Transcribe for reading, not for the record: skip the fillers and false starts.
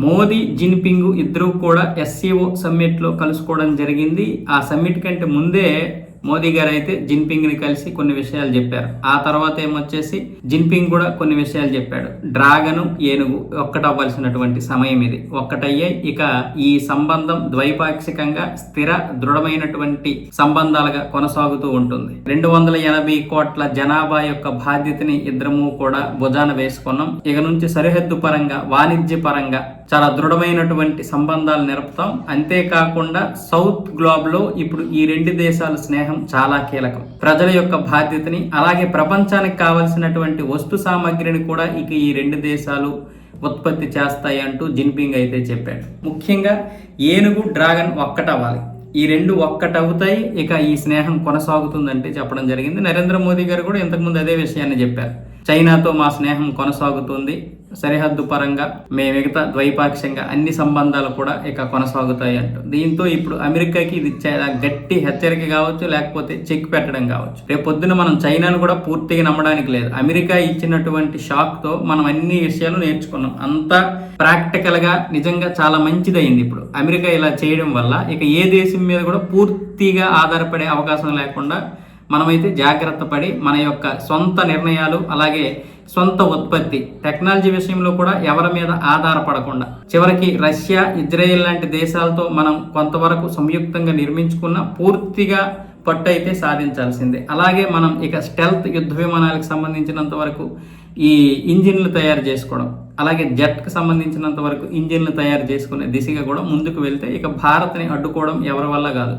Modi Jinping ఇద్దరు కూడా SCO సమ్మిట్లో కలుసుకోవడం జరిగింది. ఆ సమ్మిట్ కంటే ముందే మోదీ గారు అయితే జిన్పింగ్ని కలిసి కొన్ని విషయాలు చెప్పారు. ఆ తర్వాత ఏమొచ్చేసి జిన్పింగ్ కూడా కొన్ని విషయాలు చెప్పాడు. డ్రాగను ఏనుగు ఒక్కటవ్వాల్సినటువంటి సమయం ఇది, ఒక్కటయ్యాయి. ఇక ఈ సంబంధం ద్వైపాక్షికంగా స్థిర దృఢమైనటువంటి సంబంధాలుగా కొనసాగుతూ ఉంటుంది. 280 కోట్ల జనాభా యొక్క బాధ్యతని ఇద్దరము కూడా భుజాన వేసుకున్నాం. ఇక నుంచి సరిహద్దు పరంగా, వాణిజ్య పరంగా చాలా దృఢమైనటువంటి సంబంధాలు నిలుపుతాం. అంతేకాకుండా సౌత్ గ్లోబ్ లో ఇప్పుడు ఈ రెండు దేశాల స్నేహం చాలా కీలకం. ప్రజల యొక్క బాధ్యతని, అలాగే ప్రపంచానికి కావలసినటువంటి వస్తు సామాగ్రిని కూడా ఇక ఈ రెండు దేశాలు ఉత్పత్తి చేస్తాయి అంటూ జిన్పింగ్ అయితే చెప్పాడు. ముఖ్యంగా ఏనుగు, డ్రాగన్ ఒక్కటవ్వాలి. ఈ రెండు ఒక్కటవుతాయి, ఇక ఈ స్నేహం కొనసాగుతుందంటే చెప్పడం జరిగింది. నరేంద్ర మోదీ గారు కూడా ఇంతకుముందు అదే విషయాన్ని చెప్పారు. చైనాతో మా స్నేహం కొనసాగుతుంది, సరిహద్దు పరంగా మిగతా ద్వైపాక్షికంగా అన్ని సంబంధాలు కూడా ఇక కొనసాగుతాయి అంటూ. దీంతో ఇప్పుడు అమెరికాకి ఇది చాలా గట్టి హెచ్చరిక కావచ్చు, లేకపోతే చెక్ పెట్టడం కావచ్చు. రేపు పొద్దున మనం చైనాను కూడా పూర్తిగా నమ్మడానికి లేదు. అమెరికా ఇచ్చినటువంటి షాక్ తో మనం అన్ని విషయాలు నేర్చుకున్నాం. అంతా ప్రాక్టికల్ గా నిజంగా చాలా మంచిదైంది. ఇప్పుడు అమెరికా ఇలా చేయడం వల్ల ఇక ఏ దేశం మీద కూడా పూర్తిగా ఆధారపడే అవకాశం లేకుండా మనమైతే జాగ్రత్త పడి మన యొక్క సొంత నిర్ణయాలు, అలాగే సొంత ఉత్పత్తి, టెక్నాలజీ విషయంలో కూడా ఎవరి మీద ఆధారపడకుండా, చివరికి రష్యా, ఇజ్రాయెల్ లాంటి దేశాలతో మనం కొంతవరకు సంయుక్తంగా నిర్మించుకున్న పూర్తిగా పట్టు అయితే సాధించాల్సిందే. అలాగే మనం ఇక స్టెల్త్ యుద్ధ విమానాలకు సంబంధించినంత వరకు ఈ ఇంజిన్లు తయారు చేసుకోవడం, అలాగే జెట్కి సంబంధించినంత వరకు ఇంజిన్లు తయారు చేసుకునే దిశగా కూడా ముందుకు వెళ్తే ఇక భారత్ని అడ్డుకోవడం ఎవరి వల్ల కాదు.